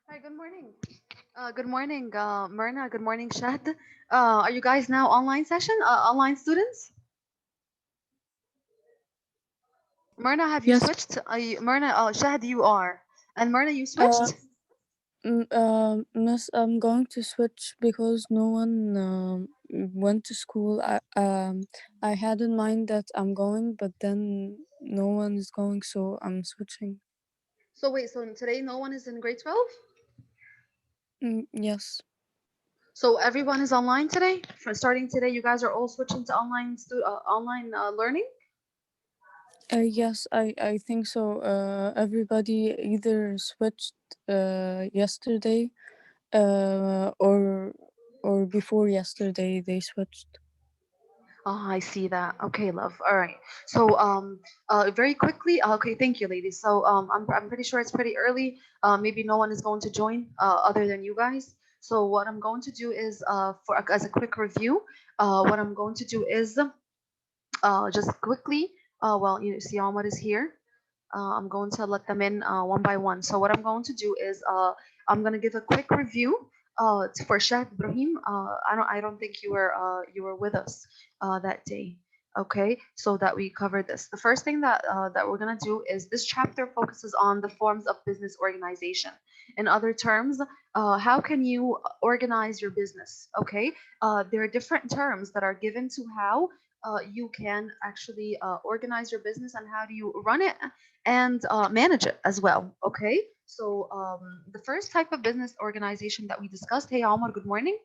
Hi, good morning. Good morning, Myrna. Good morning, Shad. Are you guys now online session? Online students? Myrna, have you Yes, switched? Myrna, Shad, you are. And Myrna, you uh, switched? Miss, I'm going to switch because no one went to school. I had in mind that I'm going, but then no one is going, so I'm switching. So wait, so today no one is in grade 12? Yes. So everyone is online today? For starting today, you guys are all switching to online learning? Yes, I think so. Everybody either switched yesterday, or before yesterday they switched. Oh, I see that. Okay, love. All right. So, very quickly. Okay, thank you, ladies. So, I'm pretty sure it's pretty early. Maybe no one is going to join, other than you guys. So, what I'm going to do is, for as a quick review, what I'm going to do is, just quickly. Well, you see, Ahmad is here. I'm going to let them in one by one. So what I'm going to do is I'm going to give a quick review for Shah Ibrahim. I don't think you were with us that day. Okay, so that we covered this. The first thing that we're gonna do is this chapter focuses on the forms of business organization. In other terms, how can you organize your business? Okay, there are different terms that are given to how you can actually organize your business and how do you run it and manage it as well. Okay. So the first type of business organization that we discussed. Hey, Omar. Good morning.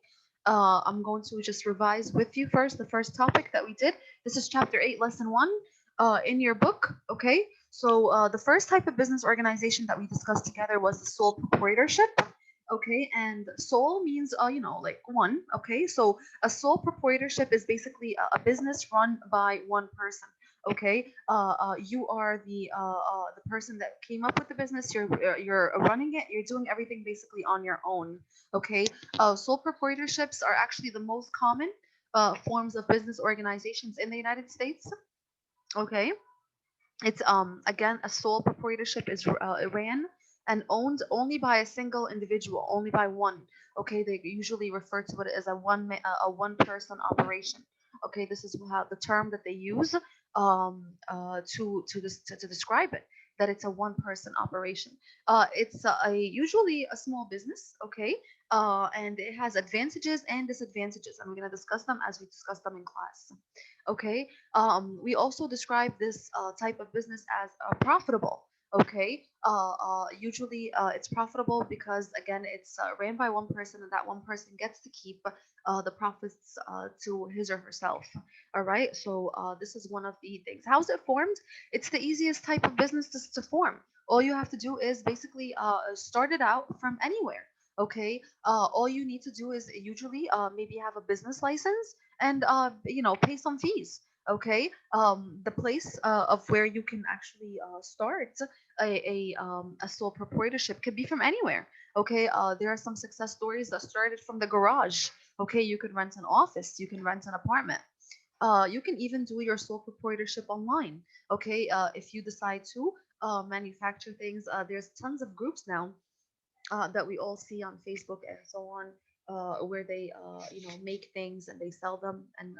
I'm going to just revise with you first the first topic that we did. This is chapter 8, lesson 1 in your book. Okay. So the first type of business organization that we discussed together was the sole proprietorship. Okay, and sole means like one. Okay, so a sole proprietorship is basically a business run by one person. Okay, you are the person that came up with the business. You're running it. You're doing everything basically on your own. Okay, sole proprietorships are actually the most common forms of business organizations in the United States. Okay, it's again, a sole proprietorship is ran and owned only by a single individual, only by one. Okay, they usually refer to it as a one person operation. Okay, this is how the term that they use to describe it, that it's a one person operation. It's usually a small business. Okay, and it has advantages and disadvantages, and we're going to discuss them as we discuss them in class. Okay, we also describe this type of business as profitable. Okay, usually it's profitable because again it's ran by one person, and that one person gets to keep the profits to his or herself. All right, so this is one of the things. How's it formed? It's the easiest type of business to form. All you have to do is basically start it out from anywhere. Okay, all you need to do is usually maybe have a business license and pay some fees. Okay, the place of where you can actually start a sole proprietorship could be from anywhere. Okay, there are some success stories that started from the garage. Okay, you could rent an office, you can rent an apartment, you can even do your sole proprietorship online. Okay, if you decide to manufacture things, there's tons of groups now that we all see on Facebook and so on, where they make things and they sell them and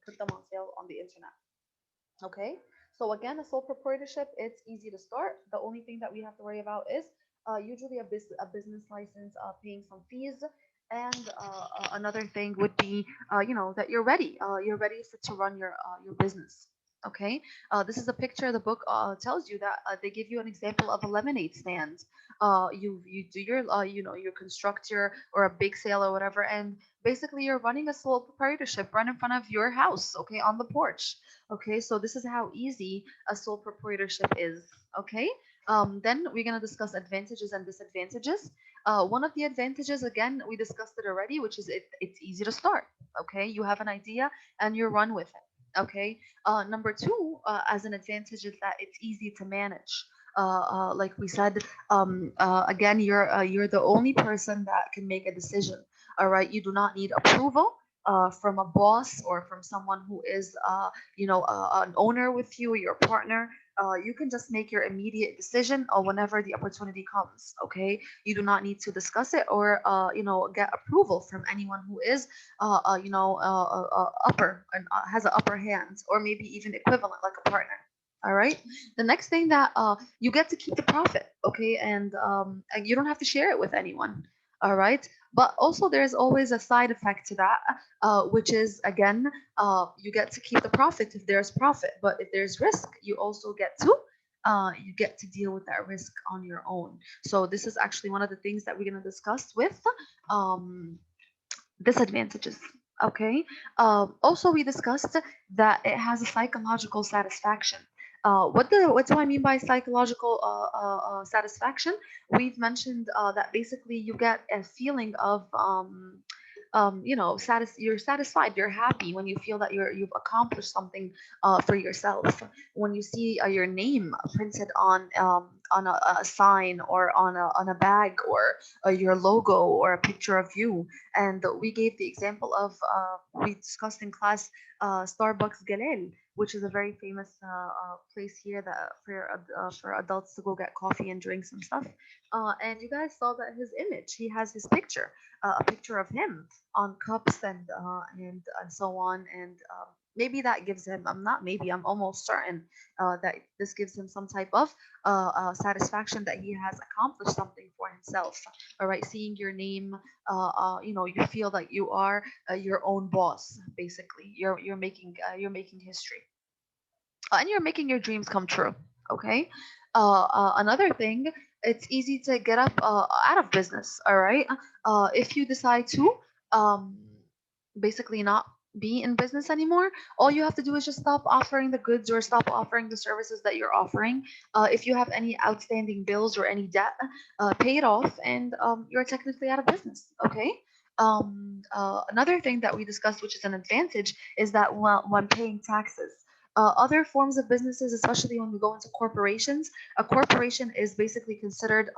put them on sale on the internet. Okay, so again, a sole proprietorship, it's easy to start. The only thing that we have to worry about is usually a business license, paying some fees, and another thing would be that you're ready to run your business. Okay, this is a picture. The book tells you that they give you an example of a lemonade stand. You do your you construct your or a big sale or whatever, and basically you're running a sole proprietorship right in front of your house. Okay, on the porch. Okay, so this is how easy a sole proprietorship is. Okay, then we're going to discuss advantages and disadvantages. One of the advantages, again, we discussed it already, which is it's easy to start. Okay, you have an idea and you run with it. Okay, number two, as an advantage, is that it's easy to manage. Like we said, again, you're the only person that can make a decision. All right, you do not need approval from a boss or from someone who is an owner with you, your partner. You can just make your immediate decision whenever the opportunity comes. Okay, you do not need to discuss it or get approval from anyone who is upper and has an upper hand or maybe even equivalent like a partner. All right. The next thing that you get to keep the profit, okay, and you don't have to share it with anyone. All right. But also, there's always a side effect to that, which is again, you get to keep the profit if there's profit, but if there's risk, you get to deal with that risk on your own. So this is actually one of the things that we're going to discuss with um, disadvantages. Okay. Also, we discussed that it has a psychological satisfaction. What do I mean by psychological satisfaction? We've mentioned that basically you get a feeling of you're satisfied, you're happy when you feel that you've accomplished something for yourself. When you see your name printed on a sign or on a bag or your logo or a picture of you. And we gave the example of we discussed in class Starbucks Galil, which is a very famous place here that for adults to go get coffee and drinks and stuff. And you guys saw that his image, he has his picture, a picture of him on cups and so on. And maybe that gives him, I'm not maybe, I'm almost certain that this gives him some type of satisfaction that he has accomplished something for himself. All right, seeing your name, you feel that you are your own boss. Basically, you're making history, and you're making your dreams come true. Okay. Another thing, it's easy to get up out of business. All right. If you decide to um, basically not be in business anymore, all you have to do is just stop offering the goods or stop offering the services that you're offering. If you have any outstanding bills or any debt, pay it off, and you're technically out of business. Okay. Another thing that we discussed, which is an advantage, is that when paying taxes, other forms of businesses, especially when we go into corporations, a corporation is basically considered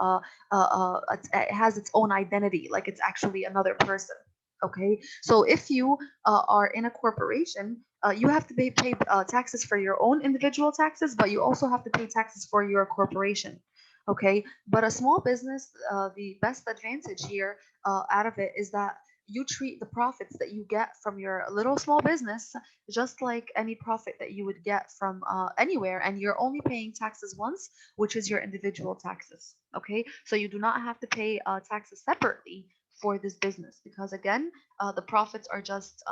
it has its own identity, like it's actually another person. Okay, so if you are in a corporation, you have to pay taxes for your own individual taxes, but you also have to pay taxes for your corporation. Okay, but a small business, the best advantage here out of it is that you treat the profits that you get from your little small business just like any profit that you would get from anywhere, and you're only paying taxes once, which is your individual taxes. Okay, so you do not have to pay taxes separately for this business because again, the profits are just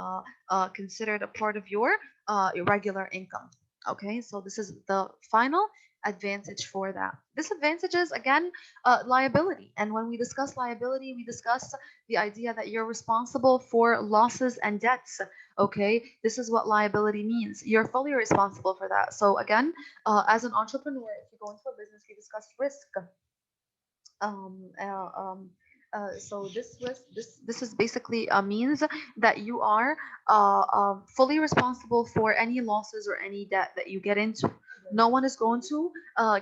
considered a part of your regular income. Okay, so this is the final advantage for that. Disadvantages again, liability. And when we discuss liability, we discuss the idea that you're responsible for losses and debts. Okay, this is what liability means. You're fully responsible for that. So again, as an entrepreneur, if you go into a business, we discuss risk. Um, uh, um, so this is basically means that you are fully responsible for any losses or any debt that you get into. No one is going to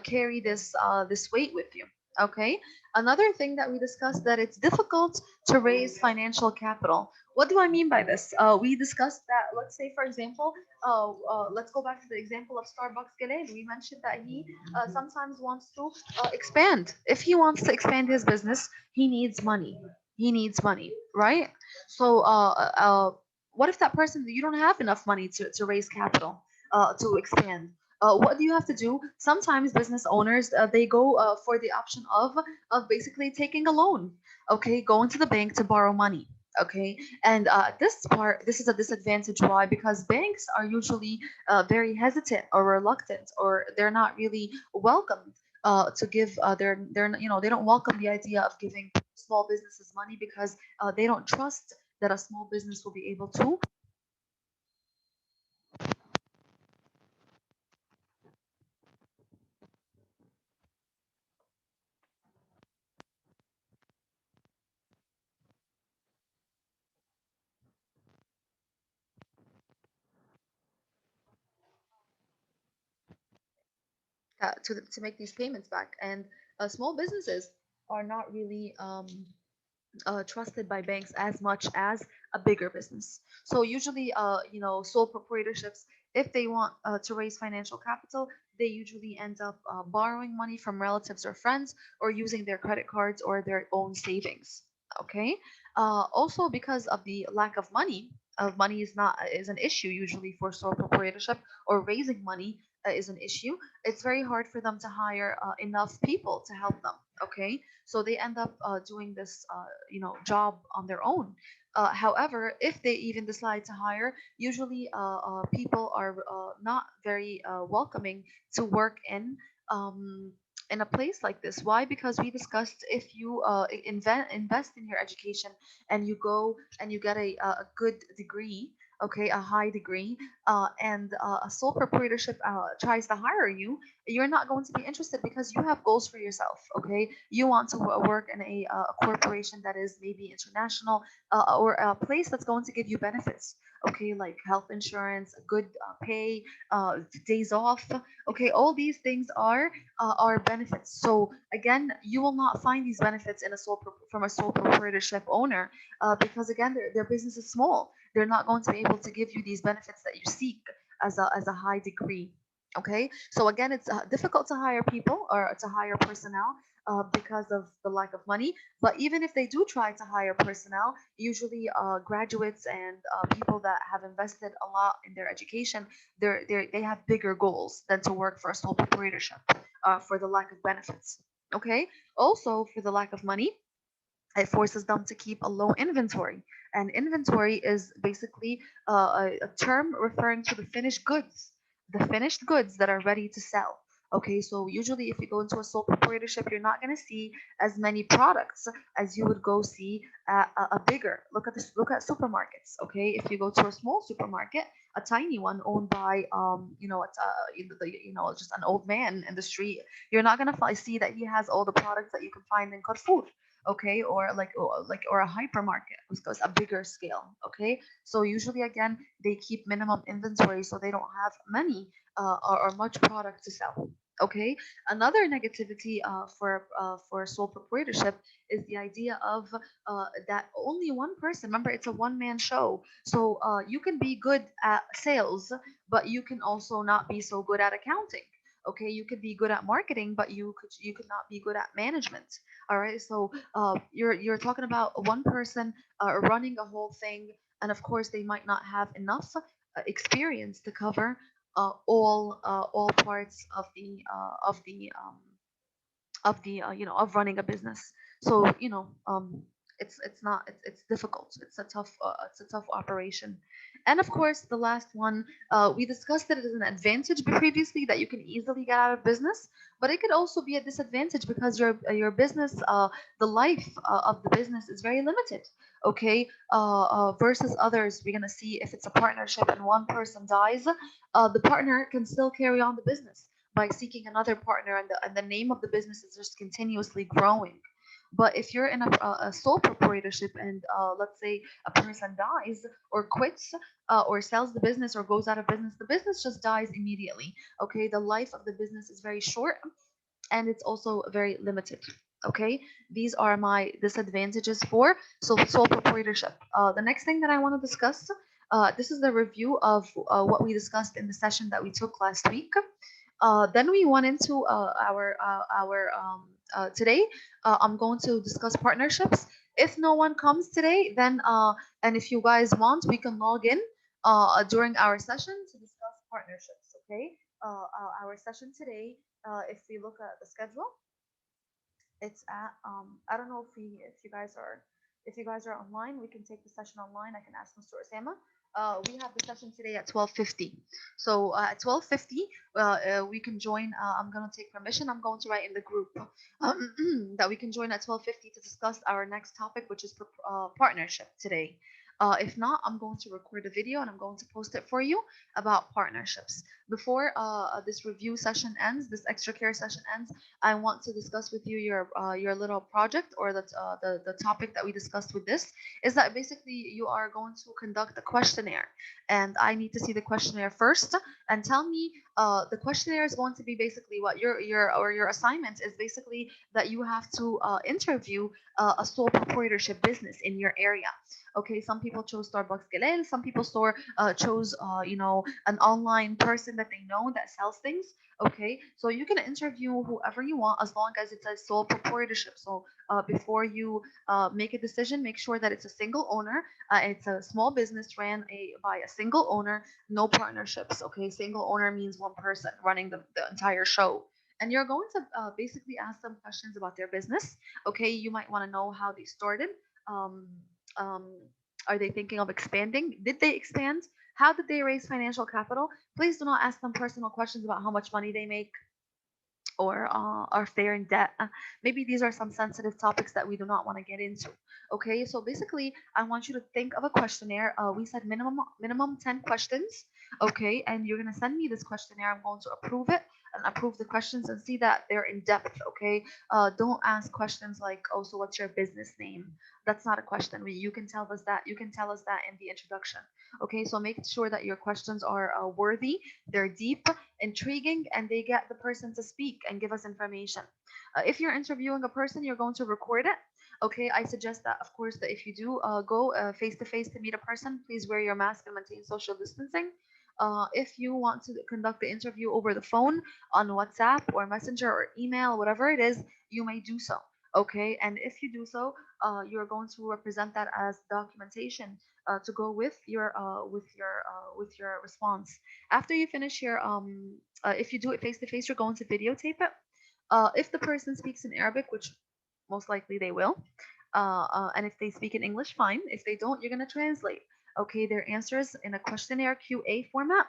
carry this weight with you. Okay. Another thing that we discussed, that it's difficult to raise financial capital. What do I mean by this? We discussed that. Let's say, for example, let's go back to the example of Starbucks Galil. We mentioned that he sometimes wants to expand. If he wants to expand his business, he needs money. He needs money, right? So, what if that person, you don't have enough money to raise capital to expand? What do you have to do? Sometimes business owners they go for the option of basically taking a loan. Okay, going to the bank to borrow money. Okay, and this is a disadvantage. Why? Because banks are usually very hesitant or reluctant, or they're not really welcomed to give they're they don't welcome the idea of giving small businesses money because they don't trust that a small business will be able to to make these payments back. And small businesses are not really trusted by banks as much as a bigger business. So usually, sole proprietorships, if they want to raise financial capital, they usually end up borrowing money from relatives or friends, or using their credit cards or their own savings. Okay. Also, because of the lack of money, money is an issue usually for sole proprietorship, or raising money is an issue. It's very hard for them to hire enough people to help them. Okay, so they end up doing this job on their own. However, if they even decide to hire, usually people are not very welcoming to work um, in a place like this. Why? Because we discussed, if you invest in your education, and you go and you get a good degree, okay, a high degree, and a sole proprietorship tries to hire you, you're not going to be interested, because you have goals for yourself. Okay, you want to work in a corporation that is maybe international, or a place that's going to give you benefits. Okay, like health insurance, good pay, days off. Okay, all these things are benefits. So again, you will not find these benefits in from a sole proprietorship owner, because again, their business is small. They're not going to be able to give you these benefits that you seek as a high degree. Okay, so again, it's difficult to hire people, or to hire personnel, because of the lack of money. But even if they do try to hire personnel, usually graduates and people that have invested a lot in their education, they have bigger goals than to work for a sole proprietorship, for the lack of benefits. Okay, also for the lack of money, it forces them to keep a low inventory. And inventory is basically a term referring to the finished goods that are ready to sell. Okay, so usually if you go into a sole proprietorship, you're not going to see as many products as you would go see at a bigger. Look at supermarkets. Okay, if you go to a small supermarket, a tiny one owned by just an old man in the street, you're not going to see that he has all the products that you can find in Carrefour. Okay, or a hypermarket, because a bigger scale. Okay, so usually again, they keep minimum inventory, so they don't have many or much product to sell. Okay, another negativity for sole proprietorship is the idea of that only one person, remember, it's a one-man show. So you can be good at sales, but you can also not be so good at accounting. Okay, you could be good at marketing, but you could not be good at management. All right, so you're talking about one person running a whole thing, and of course they might not have enough experience to cover all parts of running a business. So it's not it's difficult. It's a tough operation. And of course, the last one, we discussed that it is an advantage previously, that you can easily get out of business, but it could also be a disadvantage, because your business, the life of the business is very limited. Okay, versus others, we're gonna see if it's a partnership and one person dies, the partner can still carry on the business by seeking another partner, and the name of the business is just continuously growing. But if you're in a sole proprietorship, and let's say a person dies or quits, or sells the business or goes out of business, the business just dies immediately. Okay, the life of the business is very short, and it's also very limited. Okay, these are my disadvantages for sole proprietorship. The next thing that I want to discuss, this is the review of what we discussed in the session that we took last week. Then we went into our today. I'm going to discuss partnerships. If no one comes today, then and if you guys want, we can log in during our session to discuss partnerships. Okay, our session today. If we look at the schedule, it's at I don't know if you guys are online, we can take the session online. I can ask Mr. Osama. We have the session today at 12:50. So at 12:50, we can join. I'm gonna take permission. I'm going to write in the group that we can join at 12:50 to discuss our next topic, which is partnership today. If not, I'm going to record a video and I'm going to post it for you about partnerships. Before this review session ends, this extra care session ends, I want to discuss with you your little project, or the topic that we discussed with this is that basically you are going to conduct a questionnaire, and I need to see the questionnaire first, and tell me, the questionnaire is going to be basically what your assignment is, basically that you have to interview a sole proprietorship business in your area. Okay, some people chose Starbucks Galil, some people chose an online person that they know that sells things. Okay, so you can interview whoever you want as long as it's a sole proprietorship. So before you make a decision, make sure that it's a single owner. It's a small business ran by a single owner, no partnerships. Okay, single owner means one person running the entire show. And you're going to basically ask them questions about their business. Okay, you might want to know how they started. Um, um, are they thinking of expanding? Did they expand? How did they raise financial capital? Please do not ask them personal questions about how much money they make or are they in debt. Maybe these are some sensitive topics that we do not want to get into. Okay, so basically, I want you to think of a questionnaire. We said minimum 10 questions. Okay, and you're gonna send me this questionnaire. I'm going to approve it and approve the questions and see that they're in depth. Okay, don't ask questions like, oh, so what's your business name? That's not a question. You can tell us that. You can tell us that in the introduction. Okay, so make sure that your questions are worthy, they're deep, intriguing, and they get the person to speak and give us information. If you're interviewing a person, you're going to record it. Okay, I suggest that, of course, that if you do go face to face to meet a person, please wear your mask and maintain social distancing. If you want to conduct the interview over the phone, on WhatsApp or Messenger or email, whatever it is, you may do so. Okay, and if you do so, you're going to represent that as documentation to go with your response. After you finish your if you do it face to face, you're going to videotape it. If the person speaks in Arabic, which most likely they will, and if they speak in English, fine. If they don't, you're gonna translate. Okay, their answers in a questionnaire QA format,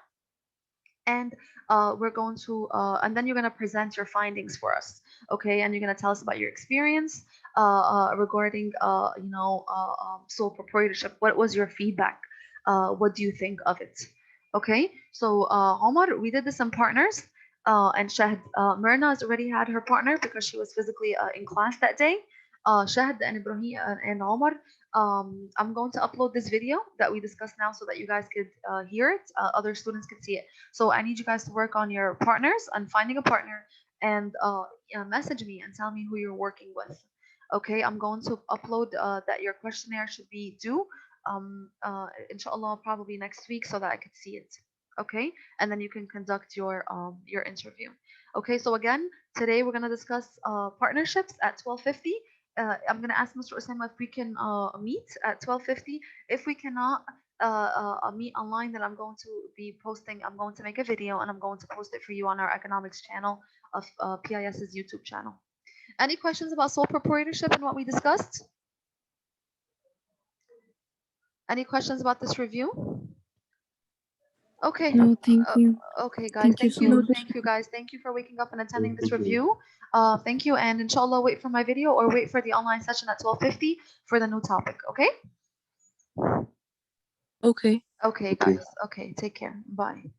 and and then you're going to present your findings for us. Okay, and you're going to tell us about your experience regarding sole proprietorship. What was your feedback? What do you think of it? Okay, so Omar, we did this in partners, and Shahd, Myrna has already had her partner because she was physically in class that day. Shahd and Ibrahim and Omar, I'm going to upload this video that we discussed now so that you guys could hear it, other students could see it. So I need you guys to work on your partners and finding a partner, and yeah, message me and tell me who you're working with. Okay, I'm going to upload that your questionnaire should be due, inshallah, probably next week so that I could see it. Okay, and then you can conduct your interview. Okay, so again, today we're gonna discuss partnerships at 12:50. I'm gonna ask Mr. Osama if we can meet at 12:50. If we cannot meet online, then I'm going to be posting. I'm going to make a video and I'm going to post it for you on our economics channel of PIS's YouTube channel. Any questions about sole proprietorship and what we discussed? Any questions about this review? Okay. No, thank you. Okay, guys. Thank you Thank so you. much. Thank you, guys. Thank you for waking up and attending this review. Thank you, and inshallah, wait for my video or wait for the online session at 12:50 for the new topic. Okay. Okay. Okay, guys. Okay. Take care. Bye.